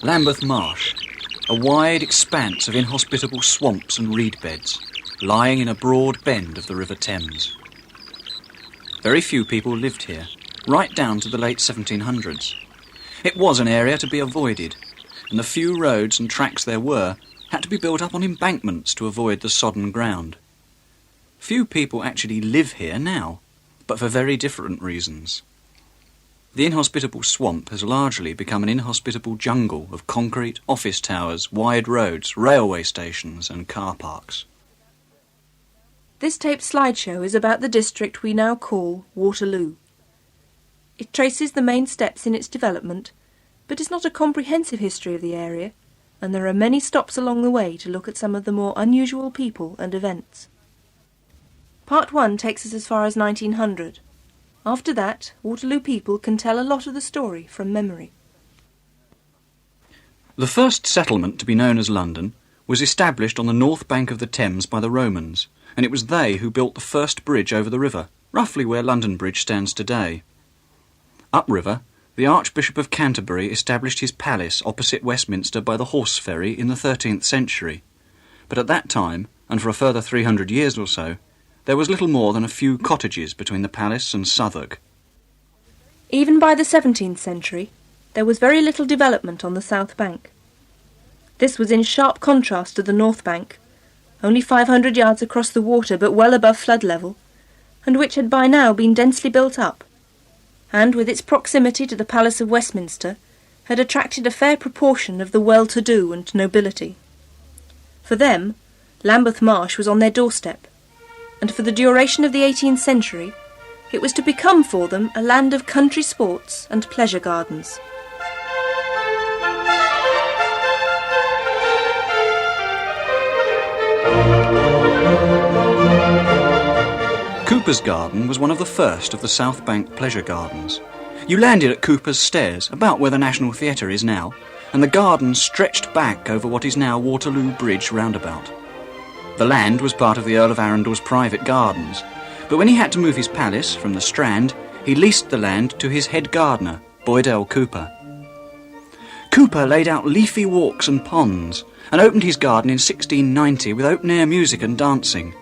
Lambeth Marsh, a wide expanse of inhospitable swamps and reed beds, lying in a broad bend of the River Thames. Very few people lived here, right down to the late 1700s. It was an area to be avoided, and the few roads and tracks there were had to be built up on embankments to avoid the sodden ground. Few people actually live here now, but for very different reasons. The inhospitable swamp has largely become an inhospitable jungle of concrete, office towers, wide roads, railway stations and car parks. This taped slideshow is about the district we now call Waterloo. It traces the main steps in its development, but is not a comprehensive history of the area, and there are many stops along the way to look at some of the more unusual people and events. Part 1 takes us as far as 1900. After that, Waterloo people can tell a lot of the story from memory. The first settlement to be known as London was established on the north bank of the Thames by the Romans, and it was they who built the first bridge over the river, roughly where London Bridge stands today. Upriver, the Archbishop of Canterbury established his palace opposite Westminster by the horse ferry in the 13th century, but at that time, and for a further 300 years or so, there was little more than a few cottages between the palace and Southwark. Even by the 17th century, there was very little development on the south bank. This was in sharp contrast to the north bank, only 500 yards across the water but well above flood level, and which had by now been densely built up, and with its proximity to the Palace of Westminster, had attracted a fair proportion of the well-to-do and nobility. For them, Lambeth Marsh was on their doorstep, and for the duration of the 18th century, it was to become for them a land of country sports and pleasure gardens. Cooper's Garden was one of the first of the South Bank pleasure gardens. You landed at Cooper's Stairs, about where the National Theatre is now, and the garden stretched back over what is now Waterloo Bridge roundabout. The land was part of the Earl of Arundel's private gardens, but when he had to move his palace from the Strand, he leased the land to his head gardener, Boyd L. Cooper. Cooper laid out leafy walks and ponds, and opened his garden in 1690 with open-air music and dancing.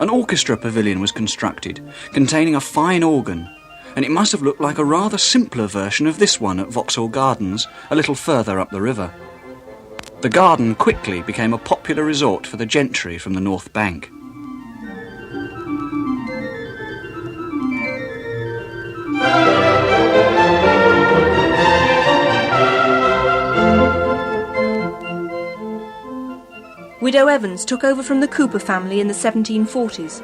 An orchestra pavilion was constructed, containing a fine organ, and it must have looked like a rather simpler version of this one at Vauxhall Gardens, a little further up the river. The garden quickly became a popular resort for the gentry from the North Bank. Widow Evans took over from the Cooper family in the 1740s,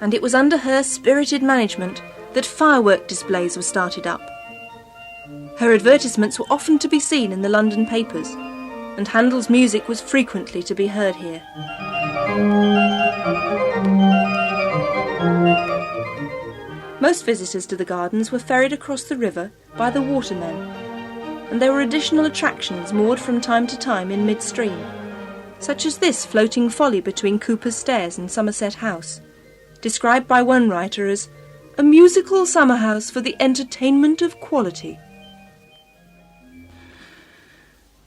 and it was under her spirited management that firework displays were started up. Her advertisements were often to be seen in the London papers, and Handel's music was frequently to be heard here. Most visitors to the gardens were ferried across the river by the watermen, and there were additional attractions moored from time to time in midstream, such as this floating folly between Cooper's Stairs and Somerset House, described by one writer as a musical summer house for the entertainment of quality.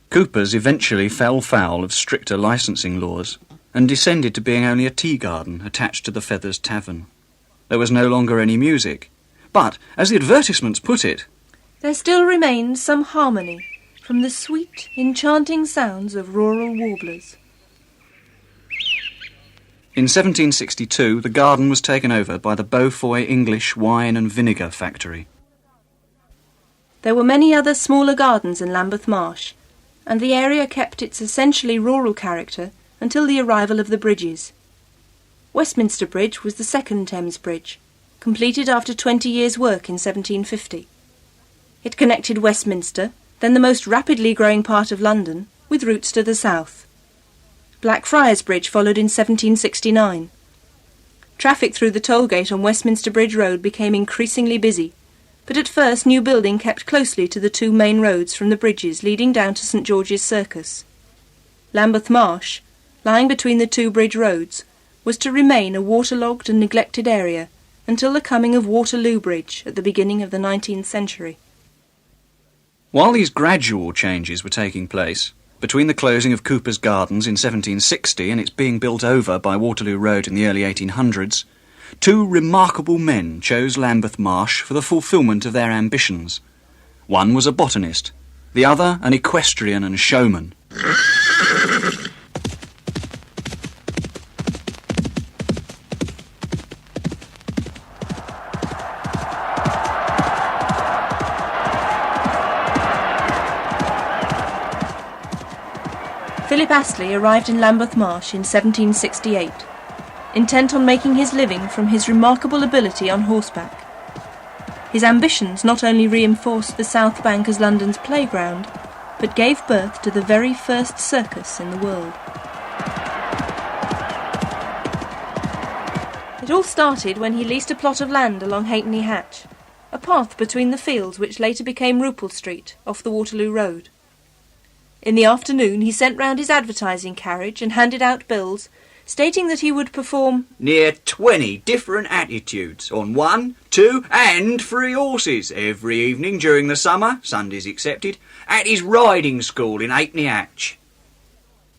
Cooper's eventually fell foul of stricter licensing laws and descended to being only a tea garden attached to the Feathers Tavern. There was no longer any music, but, as the advertisements put it, there still remained some harmony from the sweet, enchanting sounds of rural warblers. In 1762, the garden was taken over by the Beaufoy English Wine and Vinegar Factory. There were many other smaller gardens in Lambeth Marsh, and the area kept its essentially rural character until the arrival of the bridges. Westminster Bridge was the second Thames Bridge, completed after 20 years' work in 1750. It connected Westminster, then the most rapidly growing part of London, with routes to the south. Blackfriars Bridge followed in 1769. Traffic through the toll gate on Westminster Bridge Road became increasingly busy, but at first new building kept closely to the two main roads from the bridges leading down to St George's Circus. Lambeth Marsh, lying between the two bridge roads, was to remain a waterlogged and neglected area until the coming of Waterloo Bridge at the beginning of the 19th century. While these gradual changes were taking place, between the closing of Cooper's Gardens in 1760 and its being built over by Waterloo Road in the early 1800s, two remarkable men chose Lambeth Marsh for the fulfilment of their ambitions. One was a botanist, the other an equestrian and showman. Philip Astley arrived in Lambeth Marsh in 1768, intent on making his living from his remarkable ability on horseback. His ambitions not only reinforced the South Bank as London's playground, but gave birth to the very first circus in the world. It all started when he leased a plot of land along Halfpenny Hatch, a path between the fields which later became Rupel Street, off the Waterloo Road. In the afternoon he sent round his advertising carriage and handed out bills, stating that he would perform near 20 different attitudes on 1, 2 and 3 horses every evening during the summer, Sundays excepted, at his riding school in Halfpenny Hatch.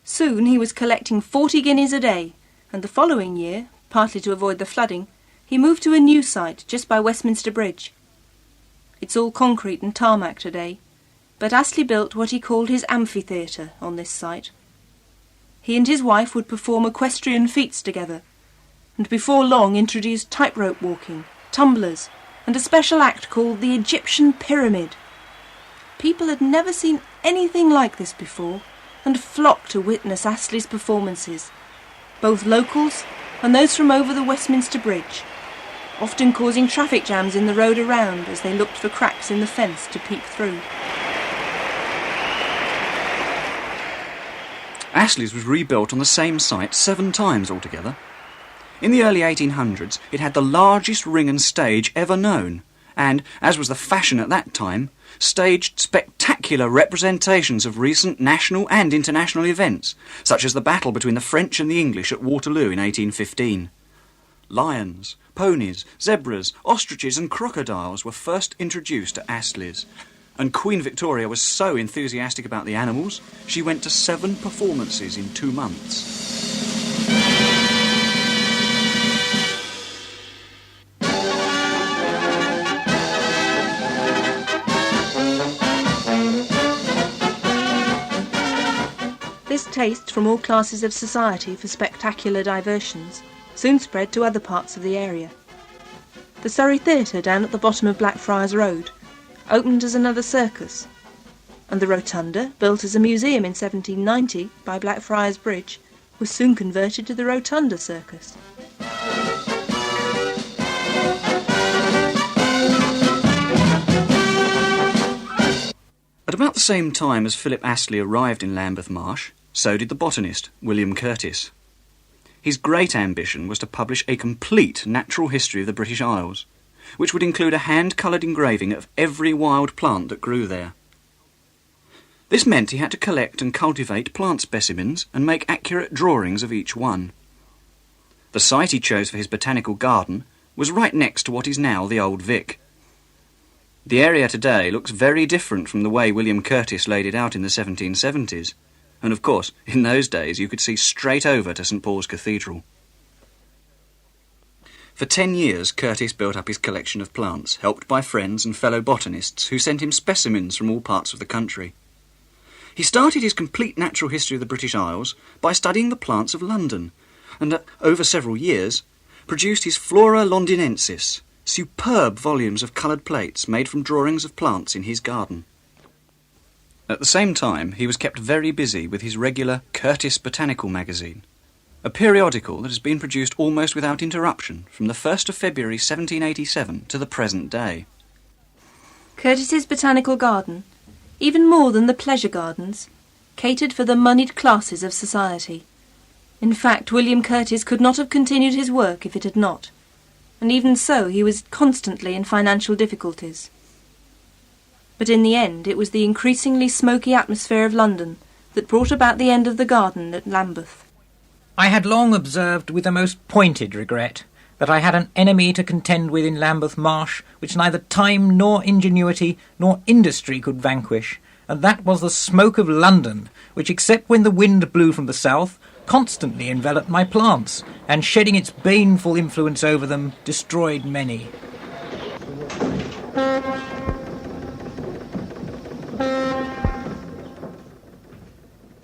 Soon he was collecting 40 guineas a day, and the following year, partly to avoid the flooding, he moved to a new site just by Westminster Bridge. It's all concrete and tarmac today, but Astley built what he called his amphitheatre on this site. He and his wife would perform equestrian feats together, and before long introduced tightrope walking, tumblers, and a special act called the Egyptian Pyramid. People had never seen anything like this before, and flocked to witness Astley's performances, both locals and those from over the Westminster Bridge, often causing traffic jams in the road around as they looked for cracks in the fence to peep through. Astley's was rebuilt on the same site 7 times altogether. In the early 1800s, it had the largest ring and stage ever known, and, as was the fashion at that time, staged spectacular representations of recent national and international events, such as the battle between the French and the English at Waterloo in 1815. Lions, ponies, zebras, ostriches and crocodiles were first introduced to Astley's, and Queen Victoria was so enthusiastic about the animals, she went to 7 performances in 2 months. This taste from all classes of society for spectacular diversions soon spread to other parts of the area. The Surrey Theatre down at the bottom of Blackfriars Road opened as another circus, and the Rotunda, built as a museum in 1790 by Blackfriars Bridge, was soon converted to the Rotunda Circus. At about the same time as Philip Astley arrived in Lambeth Marsh, so did the botanist, William Curtis. His great ambition was to publish a complete natural history of the British Isles, which would include a hand-coloured engraving of every wild plant that grew there. This meant he had to collect and cultivate plant specimens and make accurate drawings of each one. The site he chose for his botanical garden was right next to what is now the Old Vic. The area today looks very different from the way William Curtis laid it out in the 1770s, and of course, in those days you could see straight over to St Paul's Cathedral. For 10 years, Curtis built up his collection of plants, helped by friends and fellow botanists who sent him specimens from all parts of the country. He started his complete natural history of the British Isles by studying the plants of London, and over several years, produced his Flora Londinensis, superb volumes of coloured plates made from drawings of plants in his garden. At the same time, he was kept very busy with his regular Curtis Botanical magazine, a periodical that has been produced almost without interruption from the 1st of February 1787 to the present day. Curtis's botanical garden, even more than the pleasure gardens, catered for the moneyed classes of society. In fact, William Curtis could not have continued his work if it had not, and even so he was constantly in financial difficulties. But in the end it was the increasingly smoky atmosphere of London that brought about the end of the garden at Lambeth. I had long observed with the most pointed regret that I had an enemy to contend with in Lambeth Marsh, which neither time nor ingenuity nor industry could vanquish, and that was the smoke of London, which, except when the wind blew from the south, constantly enveloped my plants, and shedding its baneful influence over them, destroyed many.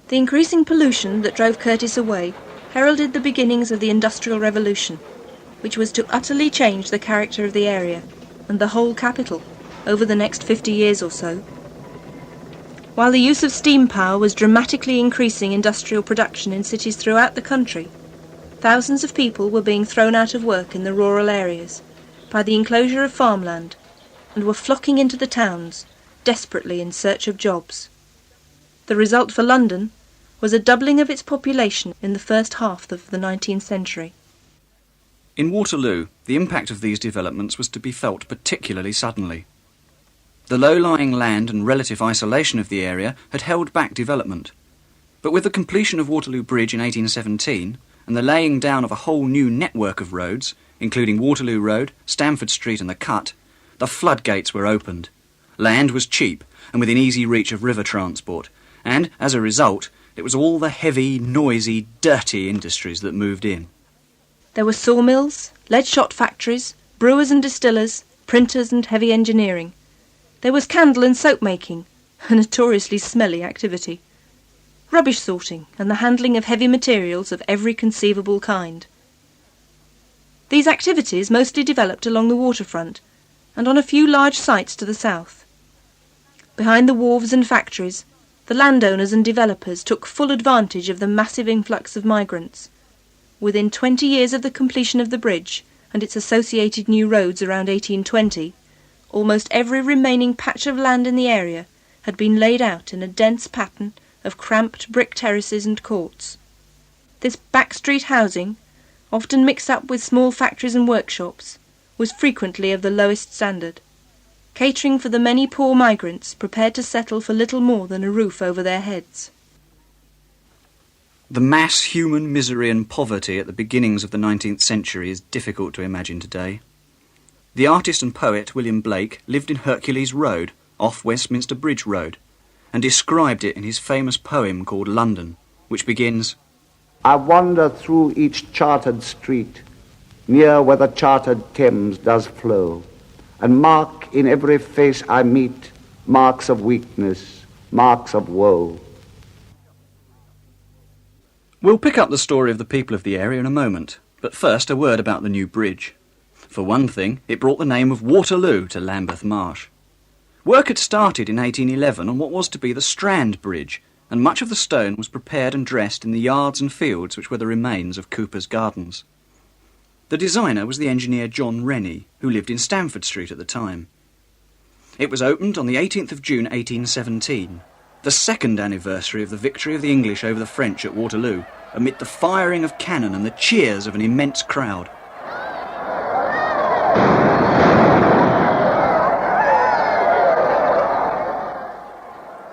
The increasing pollution that drove Curtis away heralded the beginnings of the Industrial Revolution, which was to utterly change the character of the area, and the whole capital, over the next 50 years or so. While the use of steam power was dramatically increasing industrial production in cities throughout the country, thousands of people were being thrown out of work in the rural areas by the enclosure of farmland, and were flocking into the towns, desperately in search of jobs. The result for London was a doubling of its population in the first half of the 19th century. In Waterloo, the impact of these developments was to be felt particularly suddenly. The low-lying land and relative isolation of the area had held back development, but with the completion of Waterloo Bridge in 1817 and the laying down of a whole new network of roads, including Waterloo Road, Stamford Street and the Cut, the floodgates were opened. Land was cheap and within easy reach of river transport, and, as a result, it was all the heavy, noisy, dirty industries that moved in. There were sawmills, lead-shot factories, brewers and distillers, printers and heavy engineering. There was candle and soap making, a notoriously smelly activity. Rubbish sorting and the handling of heavy materials of every conceivable kind. These activities mostly developed along the waterfront and on a few large sites to the south. Behind the wharves and factories, the landowners and developers took full advantage of the massive influx of migrants. Within 20 years of the completion of the bridge and its associated new roads around 1820, almost every remaining patch of land in the area had been laid out in a dense pattern of cramped brick terraces and courts. This backstreet housing, often mixed up with small factories and workshops, was frequently of the lowest standard, catering for the many poor migrants prepared to settle for little more than a roof over their heads. The mass human misery and poverty at the beginnings of the 19th century is difficult to imagine today. The artist and poet William Blake lived in Hercules Road, off Westminster Bridge Road, and described it in his famous poem called London, which begins, I wander through each chartered street, near where the chartered Thames does flow, and mark in every face I meet marks of weakness, marks of woe. We'll pick up the story of the people of the area in a moment, but first a word about the new bridge. For one thing, it brought the name of Waterloo to Lambeth Marsh. Work had started in 1811 on what was to be the Strand Bridge, and much of the stone was prepared and dressed in the yards and fields which were the remains of Cooper's Gardens. The designer was the engineer John Rennie, who lived in Stamford Street at the time. It was opened on the 18th of June 1817, the second anniversary of the victory of the English over the French at Waterloo, amid the firing of cannon and the cheers of an immense crowd.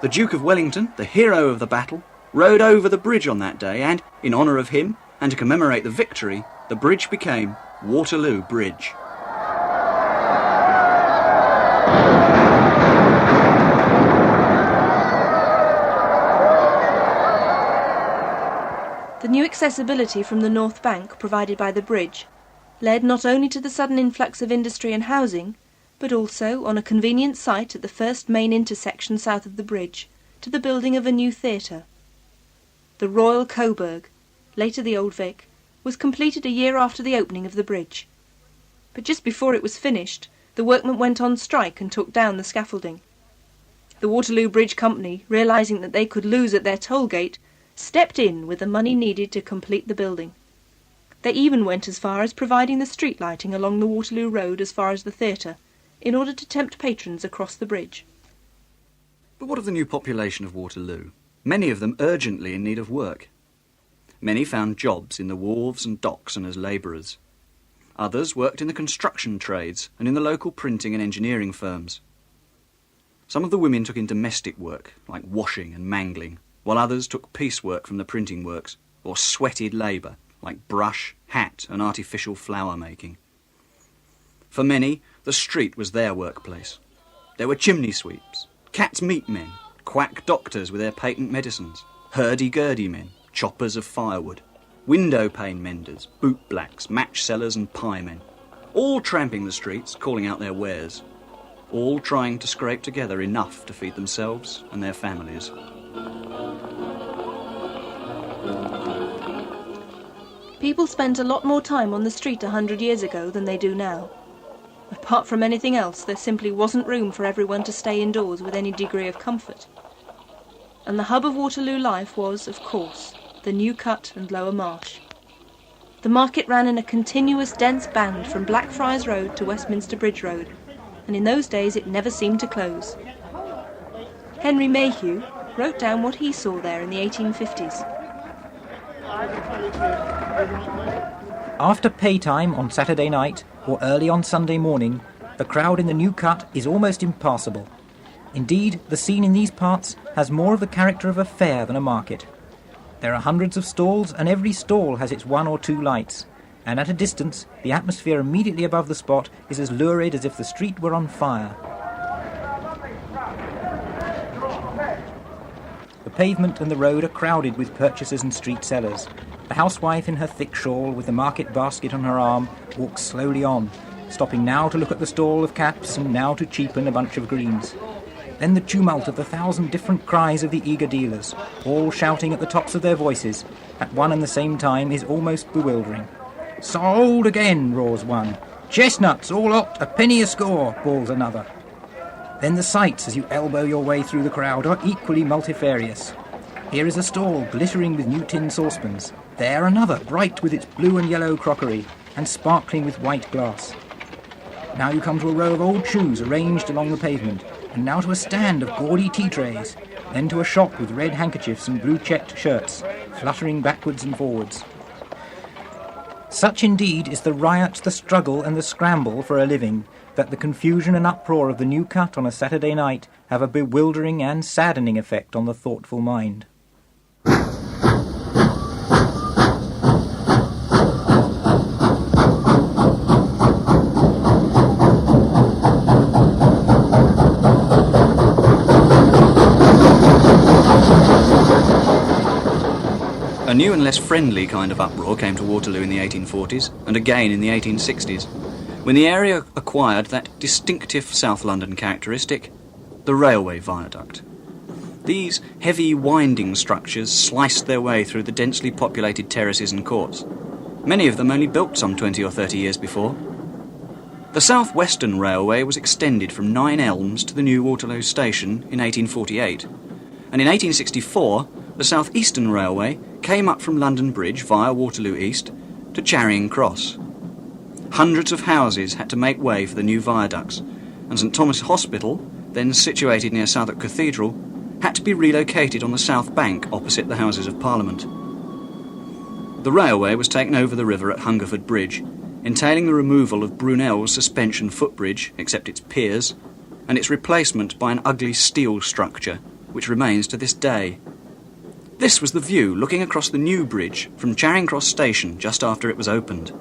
The Duke of Wellington, the hero of the battle, rode over the bridge on that day, and, in honour of him, and to commemorate the victory, the bridge became Waterloo Bridge. The new accessibility from the north bank provided by the bridge led not only to the sudden influx of industry and housing, but also, on a convenient site at the first main intersection south of the bridge, to the building of a new theatre. The Royal Coburg, later the Old Vic, was completed a year after the opening of the bridge. But just before it was finished, the workmen went on strike and took down the scaffolding. The Waterloo Bridge Company, realising that they could lose at their toll gate, stepped in with the money needed to complete the building. They even went as far as providing the street lighting along the Waterloo Road as far as the theatre, in order to tempt patrons across the bridge. But what of the new population of Waterloo? Many of them urgently in need of work. Many found jobs in the wharves and docks and as labourers. Others worked in the construction trades and in the local printing and engineering firms. Some of the women took in domestic work, like washing and mangling, while others took piecework from the printing works, or sweated labour, like brush, hat and artificial flower making. For many, the street was their workplace. There were chimney sweeps, cat's meat men, quack doctors with their patent medicines, hurdy-gurdy men, choppers of firewood, window pane menders, boot blacks, match sellers and pie men, all tramping the streets, calling out their wares, all trying to scrape together enough to feed themselves and their families. People spent a lot more time on the street 100 years ago than they do now. Apart from anything else, there simply wasn't room for everyone to stay indoors with any degree of comfort. And the hub of Waterloo life was, of course, the New Cut and Lower Marsh. The market ran in a continuous dense band from Blackfriars Road to Westminster Bridge Road, and in those days it never seemed to close. Henry Mayhew wrote down what he saw there in the 1850s. After paytime on Saturday night or early on Sunday morning, the crowd in the New Cut is almost impassable. Indeed, the scene in these parts has more of the character of a fair than a market. There are hundreds of stalls, and every stall has its one or two lights, and at a distance, the atmosphere immediately above the spot is as lurid as if the street were on fire. The pavement and the road are crowded with purchasers and street sellers. The housewife in her thick shawl with the market basket on her arm walks slowly on, stopping now to look at the stall of caps and now to cheapen a bunch of greens. Then the tumult of the 1,000 different cries of the eager dealers, all shouting at the tops of their voices, at one and the same time, is almost bewildering. "Sold again," roars one. "Chestnuts, all hot, a penny a score," bawls another. Then the sights as you elbow your way through the crowd are equally multifarious. Here is a stall glittering with new tin saucepans. There another, bright with its blue and yellow crockery, and sparkling with white glass. Now you come to a row of old shoes arranged along the pavement, and now to a stand of gaudy tea trays, then to a shop with red handkerchiefs and blue-checked shirts, fluttering backwards and forwards. Such indeed is the riot, the struggle and the scramble for a living, that the confusion and uproar of the New Cut on a Saturday night have a bewildering and saddening effect on the thoughtful mind. A new and less friendly kind of uproar came to Waterloo in the 1840s and again in the 1860s, when the area acquired that distinctive South London characteristic, the railway viaduct. These heavy winding structures sliced their way through the densely populated terraces and courts, many of them only built some 20 or 30 years before. The South Western Railway was extended from Nine Elms to the new Waterloo station in 1848, and in 1864 the South Eastern Railway came up from London Bridge via Waterloo East to Charing Cross. Hundreds of houses had to make way for the new viaducts, and St Thomas Hospital, then situated near Southwark Cathedral, had to be relocated on the south bank opposite the Houses of Parliament. The railway was taken over the river at Hungerford Bridge, entailing the removal of Brunel's suspension footbridge, except its piers, and its replacement by an ugly steel structure, which remains to this day. This was the view looking across the new bridge from Charing Cross Station just after it was opened.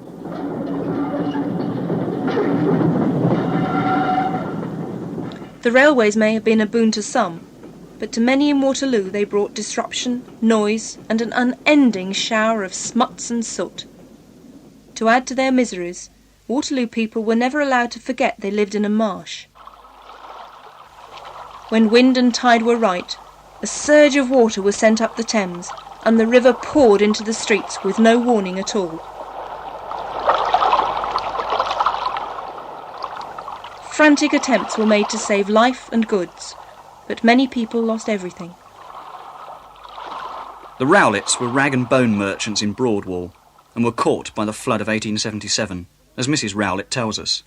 The railways may have been a boon to some, but to many in Waterloo they brought disruption, noise, and an unending shower of smuts and soot. To add to their miseries, Waterloo people were never allowed to forget they lived in a marsh. When wind and tide were right, a surge of water was sent up the Thames, and the river poured into the streets with no warning at all. Frantic attempts were made to save life and goods, but many people lost everything. The Rowletts were rag and bone merchants in Broadwall, and were caught by the flood of 1877, as Mrs. Rowlett tells us.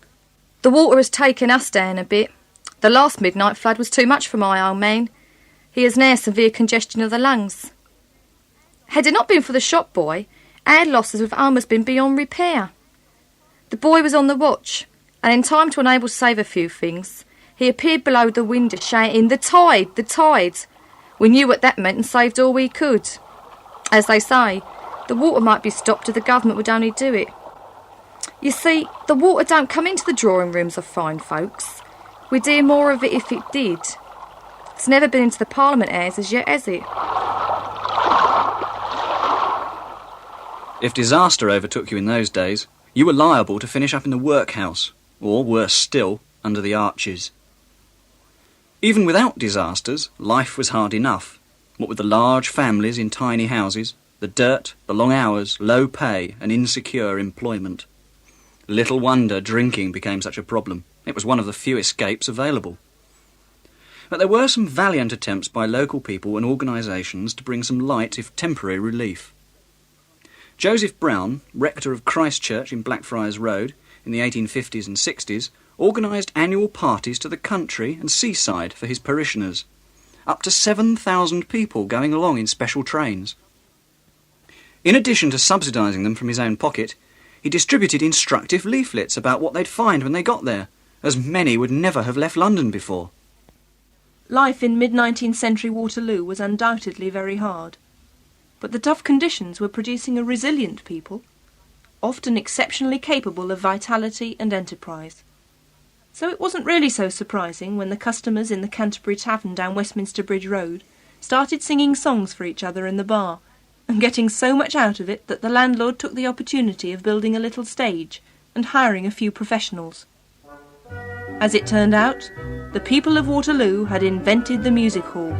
"The water has taken us down a bit. The last midnight flood was too much for my old man. He has now severe congestion of the lungs. Had it not been for the shop boy, our losses would have almost been beyond repair. The boy was on the watch, and in time to enable to save a few things, he appeared below the window shouting, 'The tide! The tide!' We knew what that meant and saved all we could. As they say, The water might be stopped if the government would only do it. You see, the water don't come into the drawing rooms of fine folks. We'd hear more of it if it did. It's never been into the Parliament airs as yet, has it? If disaster overtook you in those days, you were liable to finish up in the workhouse, or worse still, under the arches. Even without disasters, life was hard enough. What with the large families in tiny houses, the dirt, the long hours, low pay and insecure employment. Little wonder drinking became such a problem. It was one of the few escapes available. But there were some valiant attempts by local people and organisations to bring some light, if temporary, relief. Joseph Brown, rector of Christ Church in Blackfriars Road in the 1850s and 60s, organised annual parties to the country and seaside for his parishioners. Up to 7,000 people going along in special trains. In addition to subsidising them from his own pocket, he distributed instructive leaflets about what they'd find when they got there, as many would never have left London before. Life in mid-19th century Waterloo was undoubtedly very hard. But the tough conditions were producing a resilient people, often exceptionally capable of vitality and enterprise. So it wasn't really so surprising when the customers in the Canterbury Tavern down Westminster Bridge Road started singing songs for each other in the bar, and getting so much out of it that the landlord took the opportunity of building a little stage and hiring a few professionals. As it turned out, the people of Waterloo had invented the music hall.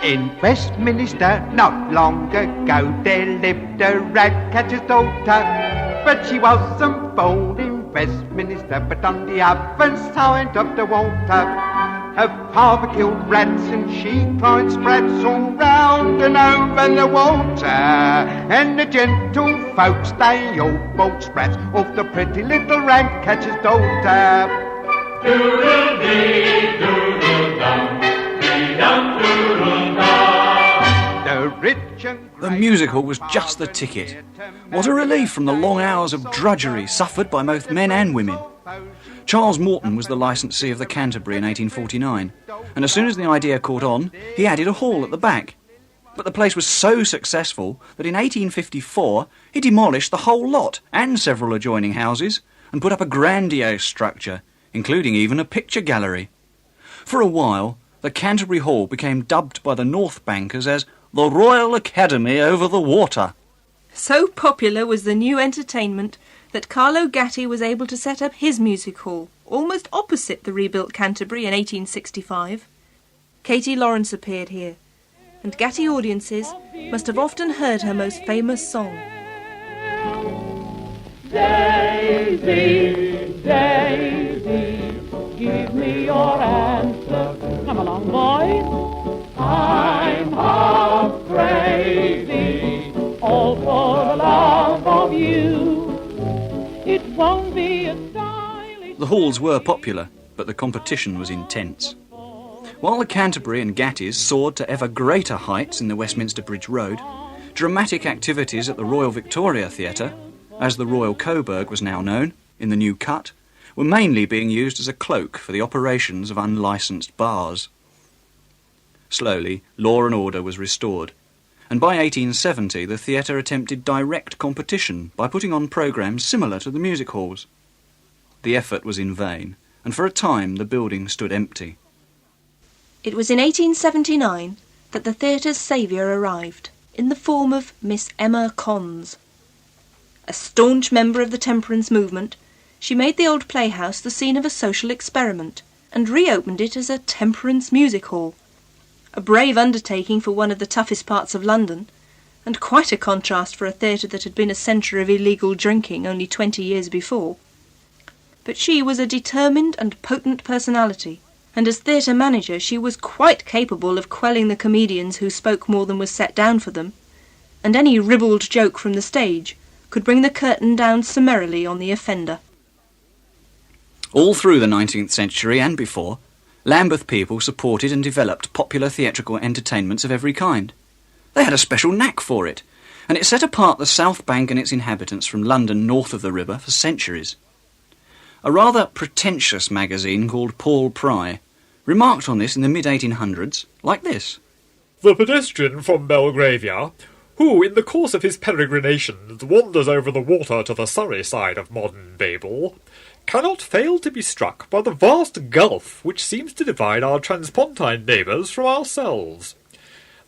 In Westminster, not long ago, there lived a ratcatcher's daughter. But she wasn't born in Westminster, but on the other side of the water. Her father killed rats and she climbed sprats all round and over the water. And the gentle folks, they all bought sprats off the pretty little ratcatcher's daughter. Doodle-dee, doodle-dum, dee-dum, doodle-dum. The music hall was just the ticket. What a relief from the long hours of drudgery suffered by both men and women. Charles Morton was the licensee of the Canterbury in 1849, and as soon as the idea caught on, he added a hall at the back. But the place was so successful that in 1854 he demolished the whole lot and several adjoining houses and put up a grandiose structure, including even a picture gallery. For a while, the Canterbury Hall became dubbed by the North Bankers as the Royal Academy over the water. So popular was the new entertainment that Carlo Gatti was able to set up his music hall, almost opposite the rebuilt Canterbury in 1865. Katie Lawrence appeared here, and Gatti audiences must have often heard her most famous song. Daisy, Daisy, give me your answer. Come along, boys. I'm half crazy, all for the love of you. It won't be a stylish... The halls were popular, but the competition was intense. While the Canterbury and Gatties soared to ever greater heights in the Westminster Bridge Road, dramatic activities at the Royal Victoria Theatre, as the Royal Coburg was now known, in the New Cut, were mainly being used as a cloak for the operations of unlicensed bars. Slowly, law and order was restored, and by 1870 the theatre attempted direct competition by putting on programmes similar to the music halls. The effort was in vain, and for a time the building stood empty. It was in 1879 that the theatre's saviour arrived, in the form of Miss Emma Cons. A staunch member of the temperance movement, she made the old playhouse the scene of a social experiment, and reopened it as a temperance music hall. A brave undertaking for one of the toughest parts of London, and quite a contrast for a theatre that had been a centre of illegal drinking only 20 years before. But she was a determined and potent personality, and as theatre manager she was quite capable of quelling the comedians who spoke more than was set down for them, and any ribald joke from the stage could bring the curtain down summarily on the offender. All through the 19th century and before, Lambeth people supported and developed popular theatrical entertainments of every kind. They had a special knack for it, and it set apart the South Bank and its inhabitants from London north of the river for centuries. A rather pretentious magazine called Paul Pry remarked on this in the mid-1800s like this. The pedestrian from Belgravia, who who, in the course of his peregrinations, wanders over the water to the Surrey side of modern Babel, cannot fail to be struck by the vast gulf which seems to divide our transpontine neighbours from ourselves.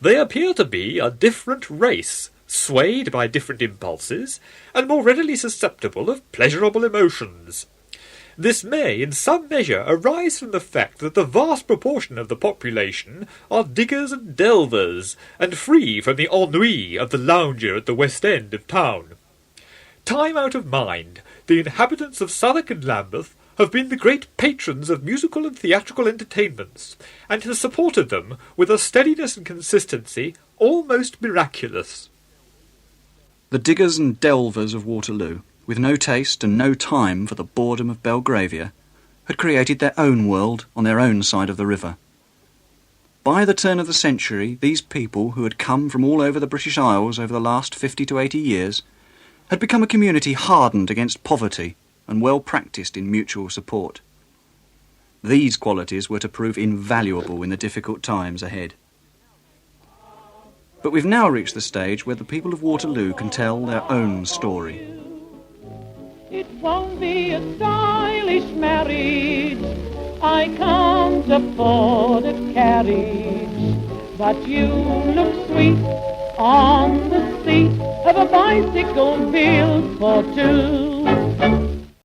They appear to be a different race, swayed by different impulses, and more readily susceptible of pleasurable emotions. This may, in some measure, arise from the fact that the vast proportion of the population are diggers and delvers, and free from the ennui of the lounger at the West End of town. Time out of mind, the inhabitants of Southwark and Lambeth have been the great patrons of musical and theatrical entertainments, and have supported them with a steadiness and consistency almost miraculous. The diggers and delvers of Waterloo, with no taste and no time for the boredom of Belgravia, had created their own world on their own side of the river. By the turn of the century, these people, who had come from all over the British Isles over the last 50 to 80 years, had become a community hardened against poverty and well practised in mutual support. These qualities were to prove invaluable in the difficult times ahead. But we've now reached the stage where the people of Waterloo can tell their own story. It won't be a stylish marriage, I can't afford a carriage, but you look sweet on the seat of a bicycle built for two.